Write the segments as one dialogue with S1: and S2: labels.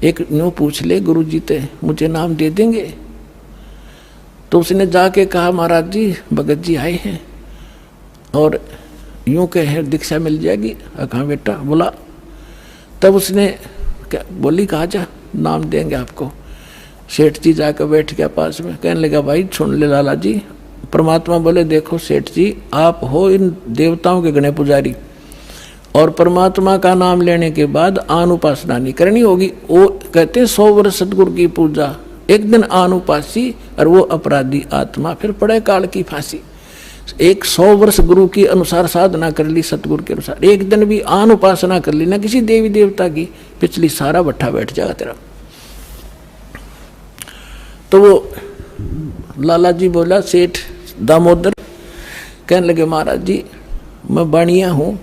S1: एक न्यू पूछ ले गुरुजी ते मुझे नाम दे देंगे। तो उसने जाके कहा महाराज जी भगत जी आए हैं और यूं कहे दीक्षा मिल जाएगी। कहा बेटा बोला। तब उसने क्या बोली, कहा जा नाम देंगे आपको। सेठ जी जाकर बैठ गया पास में, कहने लगा भाई सुन ले लाला जी। परमात्मा बोले देखो सेठ जी आप हो इन देवताओं के गणे पुजारी और परमात्मा का नाम लेने के बाद आन उपासना नहीं करनी होगी। वो कहते हैं 100 वर्ष सतगुरु की पूजा, एक दिन आन उपासी और वो अपराधी आत्मा फिर पड़े काल की फांसी। 100 वर्ष गुरु की अनुसार साधना कर ली, सतगुरु के अनुसार, एक दिन भी आन उपासना कर ली ना किसी देवी देवता की, पिछली सारा भट्ठा बैठ जाएगा तेरा। तो वो लाला जी बोला सेठ दामोदर, कहने लगे महाराज जी मैं बाणिया हूँ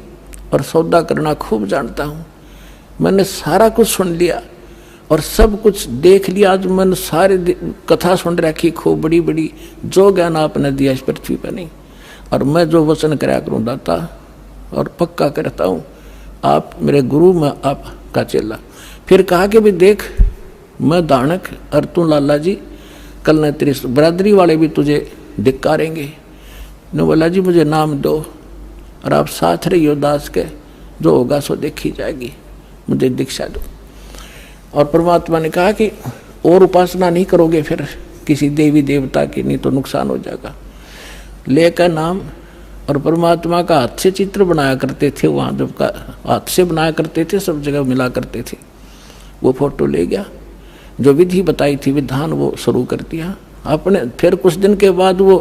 S1: और सौदा करना खूब जानता हूँ, मैंने सारा कुछ सुन लिया और सब कुछ देख लिया। आज मैंने सारे कथा सुन रखी खूब बड़ी बड़ी, जो ज्ञान आपने दिया इस पृथ्वी पर नहीं, और मैं जो वचन कराया करूँ दाता और पक्का करता हूँ आप मेरे गुरु, मैं आपका चेला। फिर कहा कि भी देख मैं दानक और तू लाला जी, कल न तेरी बरादरी वाले भी तुझे धिक्कारेंगे। ने बोला जी मुझे नाम दो और आप साथ रहियो दास के, जो होगा सो देखी जाएगी, मुझे दीक्षा दो। और परमात्मा ने कहा कि और उपासना नहीं करोगे फिर किसी देवी देवता की, नहीं तो नुकसान हो जाएगा। लेकर नाम और परमात्मा का हाथ से चित्र बनाया करते थे, वहाँ जब का हाथ से बनाया करते थे सब जगह मिला करते थे, वो फोटो ले गया, जो विधि बताई थी विधान वो शुरू कर दिया आपने। फिर कुछ दिन के बाद वो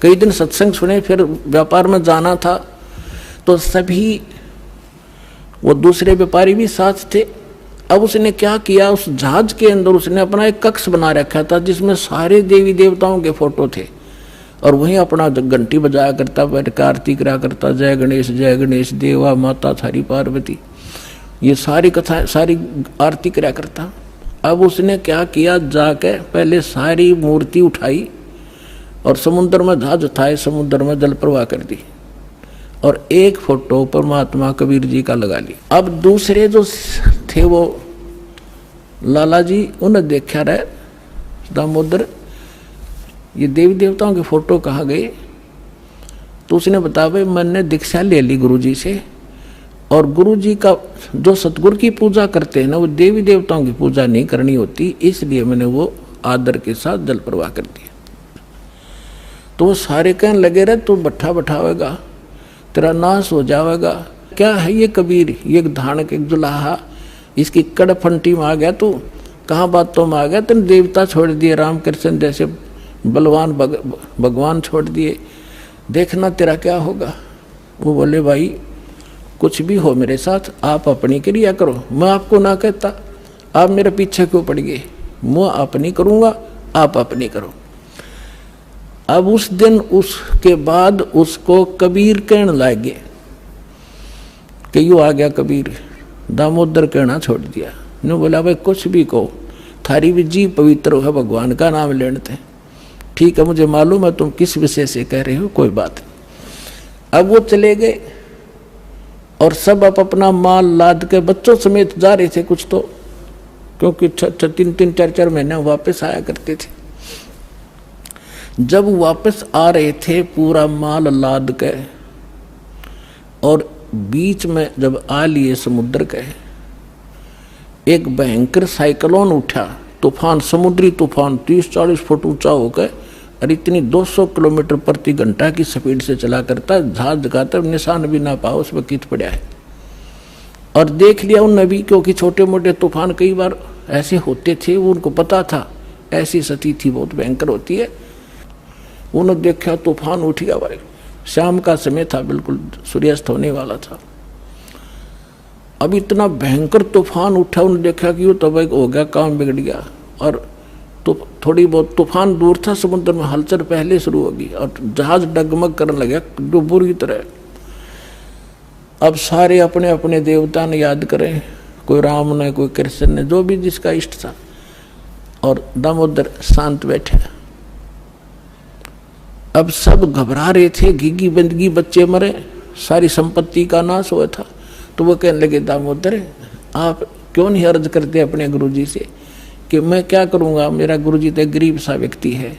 S1: कई दिन सत्संग सुने, फिर व्यापार में जाना था तो सभी वो दूसरे व्यापारी भी साथ थे। अब उसने क्या किया, उस जहाज के अंदर उसने अपना एक कक्ष बना रखा था जिसमें सारे देवी देवताओं के फोटो थे और वहीं अपना घंटी बजाया करता, बैठ आरती करा करता, जय गणेश देवा माता थारी पार्वती, ये सारी कथा सारी आरती करा करता। अब उसने क्या किया, जाके पहले सारी मूर्ति उठाई और समुद्र में जहाज उठाए, समुद्र में जल प्रवाह कर दी और एक फोटो परमात्मा कबीर जी का लगा ली। अब दूसरे जो थे वो लाला जी, उन्हें देखा रहे दामोदर ये देवी देवताओं के फोटो कहाँ गए। तो उसने बताया भाई मैंने दीक्षा ले ली गुरु जी से, और गुरु जी का जो सतगुरु की पूजा करते हैं ना वो देवी देवताओं की पूजा नहीं करनी होती, इसलिए मैंने वो आदर के साथ जल प्रवाह कर दिया। तो वो सारे कहने लगे रहे तू भट्ठा बैठावेगा, तेरा नाश हो जाएगा। क्या है ये कबीर, ये धानक एक जुलाहा, इसकी कड़फंटी में आ गया तू, कहाँ बातों में आ गया, तेने देवता छोड़ दिए, रामकृष्ण जैसे बलवान भगवान छोड़ दिए, देखना तेरा क्या होगा। वो बोले भाई कुछ भी हो मेरे साथ आप अपनी क्रिया करो, मैं आपको ना कहता, आप मेरे पीछे क्यों पड़ गए, मैं अपनी करूँगा आप अपनी करो। अब उस दिन उसके बाद उसको कबीर कहने लगे कि यूँ आ गया कबीर, दामोदर कहना छोड़ दिया। ने बोला भाई कुछ भी कहो, थारी भी जी पवित्र है, भगवान का नाम लेने थे, ठीक है मुझे मालूम है तुम किस विषय से कह रहे हो, कोई बात नहीं। अब वो चले गए और सब अपना माल लाद के बच्चों समेत जा रहे थे कुछ तो, क्योंकि 3-4 महीने वापस आया करते थे। जब वापस आ रहे थे पूरा माल लाद के और बीच में जब आ लिए समुद्र के, एक भयंकर साइक्लोन उठा, तूफान, समुद्री तूफान 30-40 फुट ऊंचा होकर और इतनी 200 किलोमीटर प्रति घंटा की स्पीड से चला करता, जहाज दिखाता निशान भी ना पाओ उसमें कित पड़ा है। और देख लिया उन नबी, क्योंकि छोटे मोटे तूफान कई बार ऐसे होते थे, वो उनको पता था ऐसी स्थिति बहुत भयंकर होती है। उन्होंने देखा तूफान उठ गया भाई, शाम का समय था, बिल्कुल सूर्यास्त होने वाला था। अब इतना भयंकर तूफान उठा, उन्होंने देखा कि वो तब हो गया, काम बिगड़ गया। और तो थोड़ी बहुत तूफान दूर था, समुद्र में हलचल पहले शुरू होगी और जहाज डगमग करने लगा जो बुरी तरह। अब सारे अपने अपने देवता ने याद करें, कोई राम ने, कोई कृष्ण ने, जो भी जिसका इष्ट था, और दामोदर शांत बैठे। अब सब घबरा रहे थे, घिगी बंदगी, बच्चे मरे, सारी संपत्ति का नाश हुआ था। तो वो कहने लगे दामोदर आप क्यों नहीं अर्ज करते अपने गुरुजी से कि मैं क्या करूँगा, मेरा गुरुजी तो गरीब सा व्यक्ति है,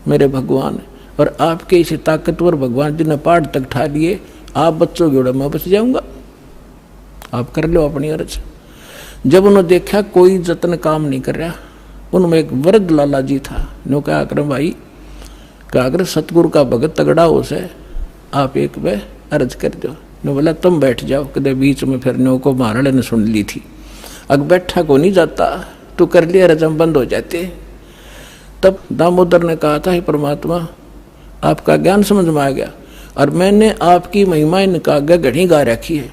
S1: मेरे भगवान, और आपके इसे ताकतवर भगवान जिन्हें पहाड़ तक ठा लिए, आप बच्चों के उड़ा मैं बच जाऊँगा, आप कर लो अपनी अर्ज। जब उन्होंने देखा कोई जतन काम नहीं कर रहा, उनमें एक वृद्ध लाला जी था, नो क्या कर भाई, क्या अगर सतगुरु का भगत तगड़ा हो से आप एक वे अर्ज कर दो। ने बोला तुम बैठ जाओ, कदे बीच में फिर नो को महाराज ने सुन ली थी, अग बैठा को नहीं जाता, तो कर लिया रजम बंद हो जाते। तब दामोदर ने कहा था, हे परमात्मा आपका ज्ञान समझ में आ गया, और मैंने आपकी महिमा इनका आगे घड़ी गा रखी है,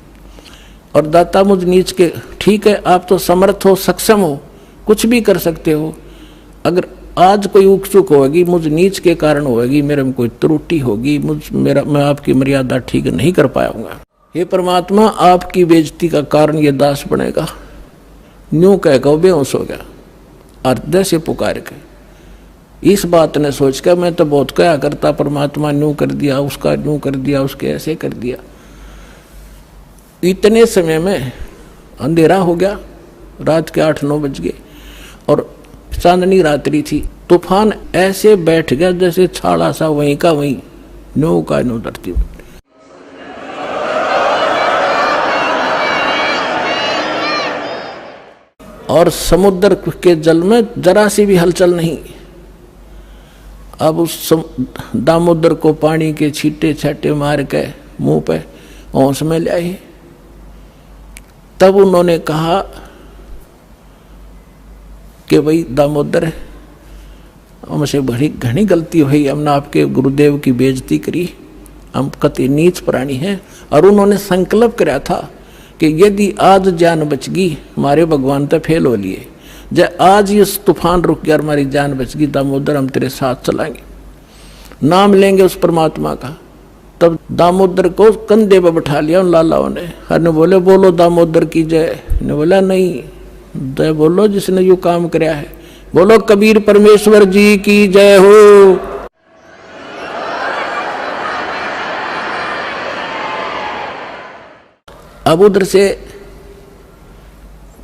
S1: और दाता मुझ नीच के, ठीक है आप तो समर्थ हो, सक्षम हो, कुछ भी कर सकते हो, अगर आज कोई उक चुक होगी मुझ नीच के कारण होगी, मेरे में कोई त्रुटि होगी, मैं आपकी मर्यादा ठीक नहीं कर पाऊंगा, हे परमात्मा आपकी बेइज्जती का कारण ये दास बनेगा। न्यू कह के बेहोश हो गया, हृदय से पुकार के। इस बात ने सोच कर मैं तो बहुत कहा करता, परमात्मा न्यू कर दिया, उसका न्यू कर दिया, उसके ऐसे कर दिया। इतने समय में अंधेरा हो गया, रात के 8-9 बज गए, और चांदनी रात्रि थी। तूफान ऐसे बैठ गया जैसे छाड़ा सा वहीं का वहीं, न्यू का न्यू धरती में। और समुद्र के जल में जरा सी भी हलचल नहीं। अब उस दामोदर को पानी के छींटे छाटे मार के मुंह पे होश में ले आए। तब उन्होंने कहा कि भाई दामोदर हमसे बड़ी घनी गलती हुई, हमने आपके गुरुदेव की बेइज्जती करी, हम कति नीच प्राणी हैं। और उन्होंने संकल्प कराया था कि यदि आज जान बच गई, हमारे भगवान तो फेल हो लिए, जब आज ये तूफान रुक गया और हमारी जान बच गई, दामोदर हम तेरे साथ चलाएंगे, नाम लेंगे उस परमात्मा का। तब दामोदर को कंधे पर बैठा लिया उन लालाओं ने, हर ने बोले बोलो दामोदर की जय। ने बोला नहीं, जय बोलो जिसने यू काम कराया है, बोलो कबीर परमेश्वर जी की जय हो। अब उधर से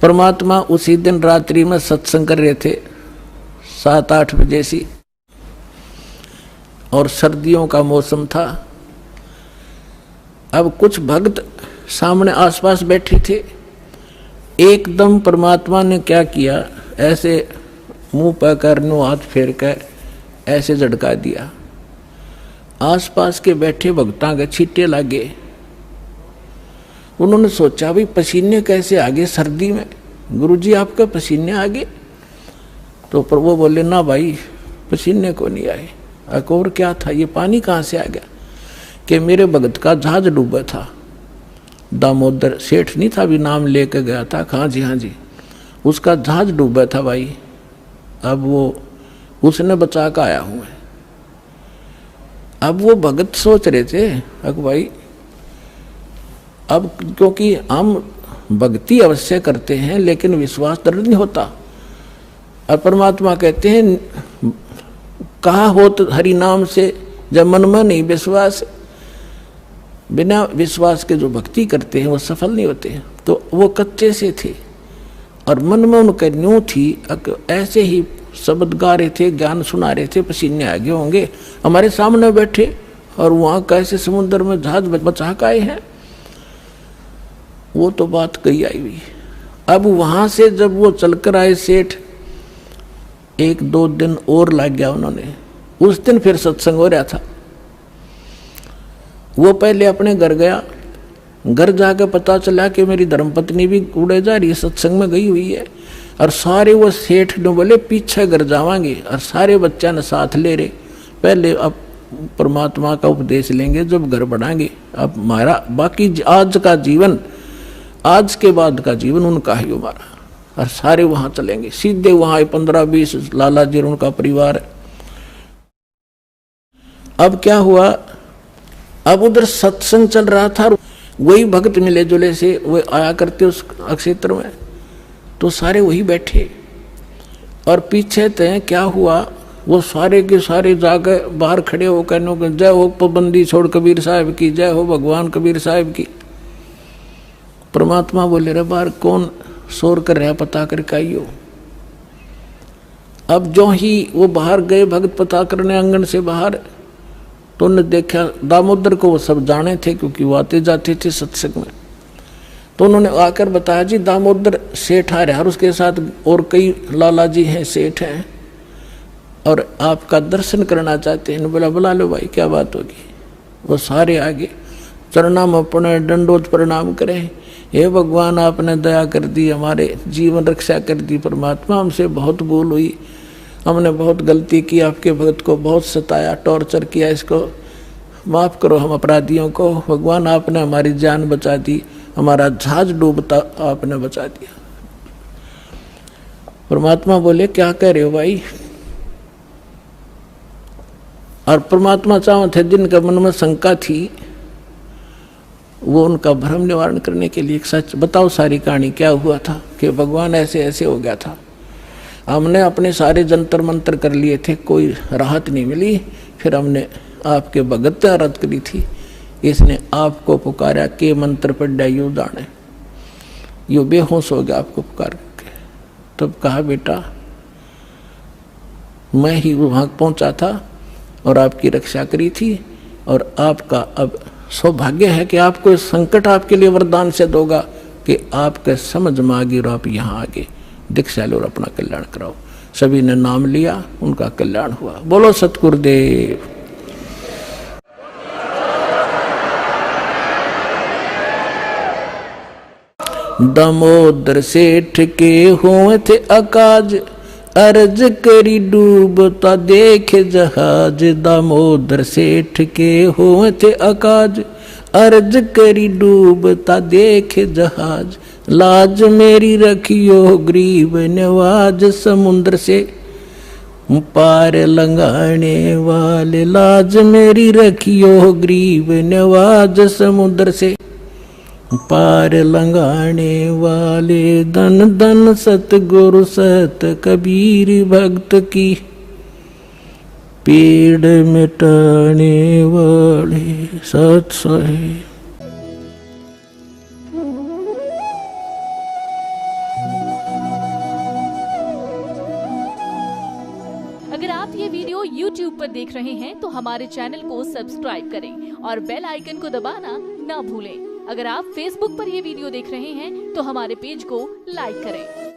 S1: परमात्मा उसी दिन रात्रि में सत्संग कर रहे थे 7-8 बजे सी, और सर्दियों का मौसम था। अब कुछ भक्त सामने आसपास बैठे थे। एकदम परमात्मा ने क्या किया, ऐसे मुंह पर करनो हाथ फेर कर ऐसे झटका दिया, आसपास के बैठे भक्तां के छींटे लगे। उन्होंने सोचा भाई पसीने कैसे आ गए सर्दी में, गुरुजी आपके पसीने आ गए? तो पर वो बोले ना भाई पसीने को नहीं आए। और क्या था, ये पानी कहाँ से आ गया? कि मेरे भगत का जहाज डूबा था, दामोदर सेठ नहीं था, भी नाम लेके गया था। हाँ जी, उसका जहाज डूबा था भाई, अब वो उसने बचा कर आया हूँ मैं। अब वो भगत सोच रहे थे अब भाई, अब क्योंकि हम भक्ति अवश्य करते हैं लेकिन विश्वास दृढ़ नहीं होता। और परमात्मा कहते हैं कहा हो तो हरि नाम से, जब मन में नहीं विश्वास, बिना विश्वास के जो भक्ति करते हैं वो सफल नहीं होते हैं। तो वो कच्चे से थे और मन में उनके न्यू थी, ऐसे ही शब्द गा रहे थे, ज्ञान सुना रहे थे, पसीने आगे होंगे, हमारे सामने बैठे और वहाँ कैसे समुद्र में जहाज बचा के आए हैं। वो तो बात कही आई हुई। अब वहां से जब वो चलकर आए सेठ, 1-2 दिन और लग गया उन्होंने। उस दिन फिर सत्संग हो रहा था। वो पहले अपने घर गया, घर जाकर पता चला कि मेरी धर्मपत्नी भी उड़े जा रही है, सत्संग में गई हुई है। और सारे वो सेठ ने बोले पीछे घर जावांगे, और सारे बच्चा ने साथ ले रहे, पहले अब परमात्मा का उपदेश लेंगे जब घर बढ़ाएंगे। अब हमारा बाकी आज का जीवन, आज के बाद का जीवन उनका ही हमारा। और सारे वहां चलेंगे, सीधे वहां 15-20 लाला जी उनका परिवार है। अब क्या हुआ, अब उधर सत्संग चल रहा था, वही भक्त मिले जुले से वो आया करते उस क्षेत्र में, तो सारे वही बैठे। और पीछे थे क्या हुआ, वो सारे के सारे जाकर बाहर खड़े हो कहने जय हो पाबंदी छोड़ कबीर साहब की, जय हो भगवान कबीर साहब की। परमात्मा बोले रे बाहर कौन शोर कर रहा, पता करके आइयो। अब जो ही वो बाहर गए भगत पता करने आंगन से बाहर, तो उन्होंने देखा दामोदर को, वो सब जाने थे क्योंकि वो आते जाते थे सत्संग में। तो उन्होंने आकर बताया जी दामोदर सेठ आ रहा है और उसके साथ और कई लाला जी हैं, सेठ हैं, और आपका दर्शन करना चाहते हैं। बोला बुला लो भाई, क्या बात होगी। वो सारे आगे चरणाम अपने दंडोत प्रणाम करें। हे भगवान, आपने दया कर दी, हमारे जीवन रक्षा कर दी। परमात्मा, हमसे बहुत भूल हुई, हमने बहुत गलती की, आपके भक्त को बहुत सताया, टॉर्चर किया, इसको माफ़ करो हम अपराधियों को। भगवान, आपने हमारी जान बचा दी, हमारा जहाज डूबता आपने बचा दिया। परमात्मा बोले क्या कह रहे हो भाई। और परमात्मा चाहो थे जिनका मन में शंका थी, वो उनका भ्रम निवारण करने के लिए एक सच बताओ, सारी कहानी क्या हुआ था कि भगवान ऐसे ऐसे हो गया था। हमने अपने सारे जंतर मंतर कर लिए थे, कोई राहत नहीं मिली। फिर हमने आपके भगत आराध करी थी, इसने आपको पुकारा के मंत्र पढ़ा यू जाने, यू बेहोश हो गया आपको पुकार के। तब कहा बेटा मैं ही वहां पहुंचा था और आपकी रक्षा करी थी, और आपका अब सौभाग्य है कि आपको इस संकट आपके लिए वरदान से दोगा कि आपके समझ में आ गई और आप यहाँ आगे दीक्षा लो और अपना कल्याण कराओ। सभी ने नाम लिया, उनका कल्याण हुआ। बोलो सतगुरुदेव। दामोदर सेठ के हुए थे अकाज, अर्ज करी डूबता देखे जहाज। दामोदर सेठ के हुए थे अकाज, अर्ज करी डूबता देखे जहाज। लाज मेरी रखियो गरीब नवाज, समुद्र से पार लंघाने वाले। लाज मेरी रखियो गरीब नवाज, समुद्र से पार लंघाने वाले। धन धन सतगुरु सत कबीर भक्त की, पीड़ मिटाने वाले सत साहिब।
S2: अगर आप ये वीडियो YouTube पर देख रहे हैं तो हमारे चैनल को सब्सक्राइब करें और बेल आइकन को दबाना ना भूलें। अगर आप Facebook पर ये वीडियो देख रहे हैं तो हमारे पेज को लाइक करें।